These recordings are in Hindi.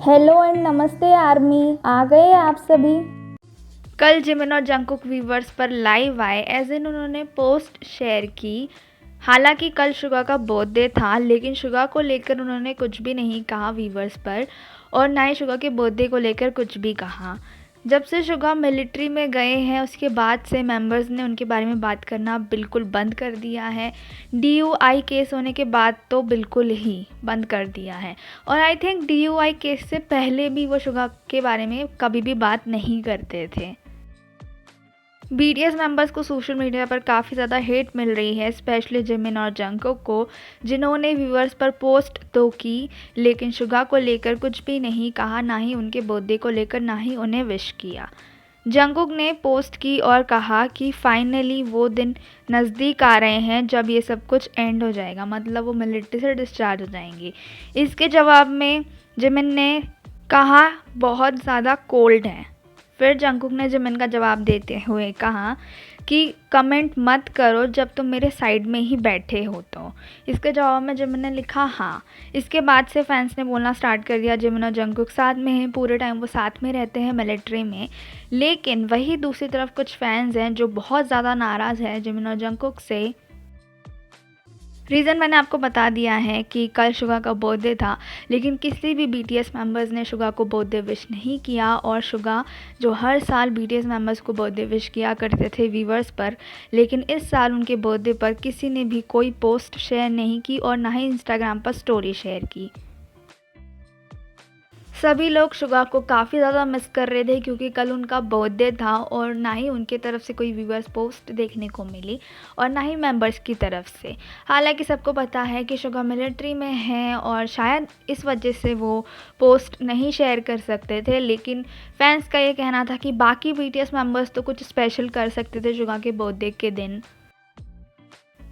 हेलो एंड नमस्ते आर्मी, आ गए आप सभी। कल जिमिन और जंगकुक वीवर्स पर लाइव आए, एज इन उन्होंने पोस्ट शेयर की। हालांकि कल शुगा का बर्थडे था, लेकिन शुगा को लेकर उन्होंने कुछ भी नहीं कहा वीवर्स पर, और ना ही शुगा के बर्थडे को लेकर कुछ भी कहा। जब से शुगा मिलिट्री में गए हैं उसके बाद से मेंबर्स ने उनके बारे में बात करना बिल्कुल बंद कर दिया है। DUI केस होने के बाद तो बिल्कुल ही बंद कर दिया है, और आई थिंक DUI केस से पहले भी वो शुगा के बारे में कभी भी बात नहीं करते थे। BTS मेंबर्स को सोशल मीडिया पर काफ़ी ज़्यादा हेट मिल रही है, स्पेशली जिमिन और जंगकुक को, जिन्होंने व्यूअर्स पर पोस्ट तो की लेकिन शुगा को लेकर कुछ भी नहीं कहा, ना ही उनके बर्थडे को लेकर, ना ही उन्हें विश किया। जंगकुक ने पोस्ट की और कहा कि फाइनली वो दिन नज़दीक आ रहे हैं जब ये सब कुछ एंड हो जाएगा, मतलब वो मिलिट्री से डिस्चार्ज हो जाएंगे। इसके जवाब में जिमिन ने कहा बहुत ज़्यादा कोल्ड है। फिर जंगकुक ने जिमिन का जवाब देते हुए कहा कि कमेंट मत करो जब तुम मेरे साइड में ही बैठे हो। तो इसके जवाब में जिमिन ने लिखा हाँ। इसके बाद से फैंस ने बोलना स्टार्ट कर दिया जिमिन और जंगकुक साथ में हैं, पूरे टाइम वो साथ में रहते हैं मिलिट्री में। लेकिन वही दूसरी तरफ कुछ फैंस हैं जो बहुत ज़्यादा नाराज़ है जिमिन और जंगकुक से। रीज़न मैंने आपको बता दिया है कि कल शुगा का बर्थडे था, लेकिन किसी भी BTS मेंबर्स ने शुगा को बर्थडे विश नहीं किया। और शुगा जो हर साल BTS मेंबर्स को बर्थडे विश किया करते थे व्यूवर्स पर, लेकिन इस साल उनके बर्थडे पर किसी ने भी कोई पोस्ट शेयर नहीं की और ना ही इंस्टाग्राम पर स्टोरी शेयर की। सभी लोग शुगा को काफ़ी ज़्यादा मिस कर रहे थे क्योंकि कल उनका बर्थडे था और ना ही उनके तरफ से कोई व्यूअर्स पोस्ट देखने को मिली और ना ही मेंबर्स की तरफ से। हालांकि सबको पता है कि शुगा मिलिट्री में हैं और शायद इस वजह से वो पोस्ट नहीं शेयर कर सकते थे, लेकिन फैंस का ये कहना था कि बाकी BTS मेंबर्स तो कुछ स्पेशल कर सकते थे शुगा के बर्थडे के दिन।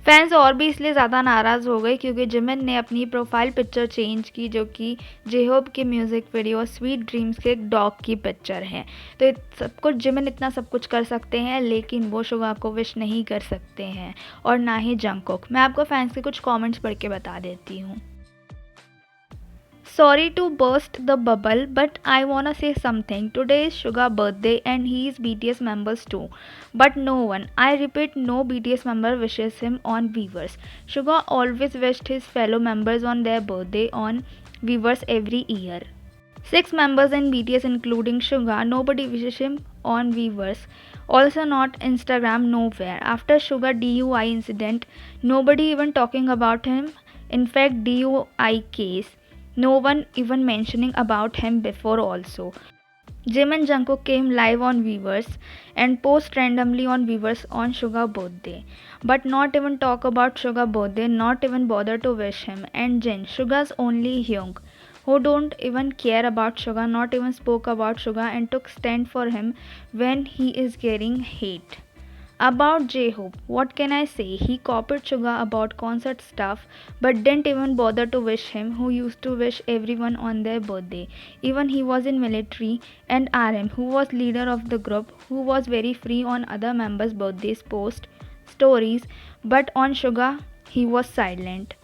फैंस और भी इसलिए ज़्यादा नाराज़ हो गए क्योंकि जिमिन ने अपनी प्रोफाइल पिक्चर चेंज की, जो कि जेहोब के म्यूज़िक वीडियो स्वीट ड्रीम्स के एक डॉग की पिक्चर है। तो सब कुछ जिमिन इतना सब कुछ कर सकते हैं, लेकिन वो शुगा को विश नहीं कर सकते हैं, और ना ही जंगकुक। मैं आपको फैंस के कुछ कमेंट्स पढ़ के बता देती हूँ। Sorry to burst the bubble, but I wanna say something. Today is Suga birthday and he is BTS members too. But no one, I repeat, no BTS member wishes him on Weverse. Suga always wished his fellow members on their birthday on Weverse every year. 6 members in BTS including Suga, nobody wishes him on Weverse. Also not Instagram, nowhere. After Suga DUI incident, nobody even talking about him. In fact, DUI case, no one even mentioning about him before also. Jim and Jungkook came live on Weverse and post randomly on Weverse on Suga birthday, but not even talk about Suga birthday, not even bother to wish him. And Jin, Suga's only Hyung, who don't even care about Suga, not even spoke about Suga and took stand for him when he is getting hate. About J-Hope, what can I say? He copied Suga about concert stuff but didn't even bother to wish him, who used to wish everyone on their birthday. Even he was in military. And RM, who was leader of the group, who was very free on other members' birthdays post stories, but on Suga he was silent.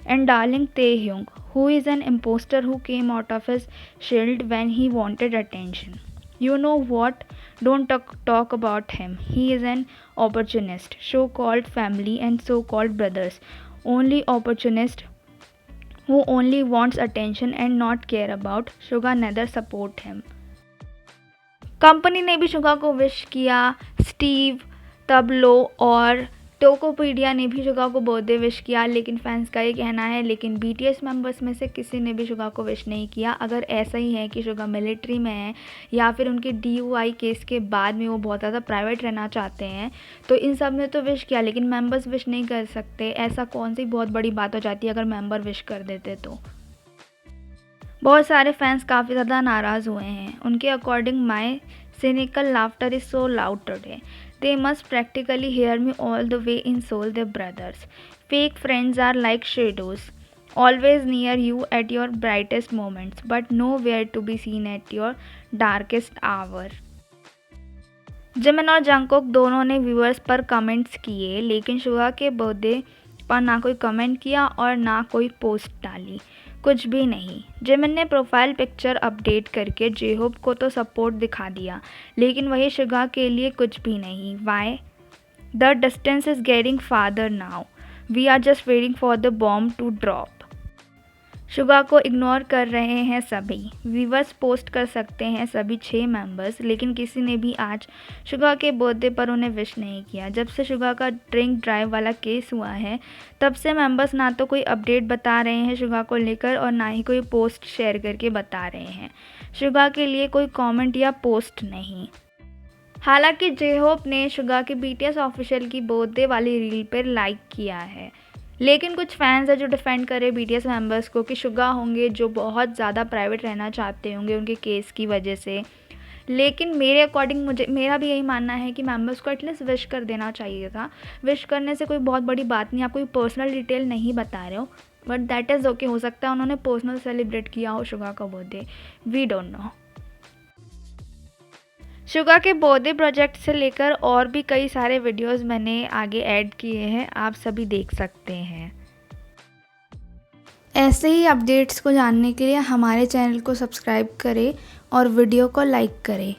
And darling Taehyung, who is an imposter who came out of his shield when he wanted attention. You know what? Don't talk about him. He is an opportunist, so-called family and so-called brothers. Only opportunist who only wants attention and not care about Suga, neither support him. Company ने भी शुगा को विश किया, स्टीव, तबलो और टोकोपीडिया ने भी शुगा को बर्थडे विश किया, लेकिन फैंस का ये कहना है लेकिन BTS मेंबर्स में से किसी ने भी शुगा को विश नहीं किया। अगर ऐसा ही है कि शुगा मिलिट्री में है या फिर उनके DUI केस के बाद में वो बहुत ज़्यादा प्राइवेट रहना चाहते हैं, तो इन सब ने तो विश किया, लेकिन मेंबर्स विश नहीं कर सकते। ऐसा कौन सी बहुत बड़ी बात हो जाती है अगर मेंबर विश कर देते तो। बहुत सारे फैंस काफ़ी ज़्यादा नाराज़ हुए हैं। उनके according my cynical laughter is so loud today. They must practically hear me all the way in soul, their brothers. Fake friends are like shadows, always near you at your brightest moments, but nowhere to be seen at your darkest hour. Jimin और जंगकुक दोनों ने व्यूअर्स पर कमेंट्स किए, लेकिन शुगा के बर्थडे पर ना कोई कमेंट किया और ना कोई पोस्ट डाली। कुछ भी नहीं। जिमिन ने प्रोफाइल पिक्चर अपडेट करके जे-होप को तो सपोर्ट दिखा दिया, लेकिन वही सुगा के लिए कुछ भी नहीं। Why? The distance is getting farther now, we are just waiting for the bomb to drop. Suga को इग्नोर कर रहे हैं सभी। व्यूवर्स पोस्ट कर सकते हैं सभी 6 मेंबर्स, लेकिन किसी ने भी आज सुगा के बर्थडे पर उन्हें विश नहीं किया। जब से सुगा का ड्रिंक ड्राइव वाला केस हुआ है, तब से मेंबर्स ना तो कोई अपडेट बता रहे हैं सुगा को लेकर और ना ही कोई पोस्ट शेयर करके बता रहे हैं। सुगा के लिए कोई कमेंट या पोस्ट नहीं। हालांकि जे-होप ने सुगा के BTS ऑफिशियल की बर्थडे वाली रील पर लाइक किया है, लेकिन कुछ फैंस हैं जो डिफेंड कर रहे BTS मेंबर्स को कि सुगा होंगे जो बहुत ज़्यादा प्राइवेट रहना चाहते होंगे उनके केस की वजह से। लेकिन मेरे अकॉर्डिंग मेरा भी यही मानना है कि मेंबर्स को एटलीस्ट विश कर देना चाहिए था। विश करने से कोई बहुत बड़ी बात नहीं, आप कोई पर्सनल डिटेल नहीं बता रहे हो, बट दैट इज़ ओके। हो सकता है उन्होंने पर्सनल सेलिब्रेट किया हो सुगा का बर्थडे, वी डोंट नो। सुगा के बर्थडे प्रोजेक्ट से लेकर और भी कई सारे वीडियोस मैंने आगे ऐड किए हैं, आप सभी देख सकते हैं। ऐसे ही अपडेट्स को जानने के लिए हमारे चैनल को सब्सक्राइब करें और वीडियो को लाइक करें।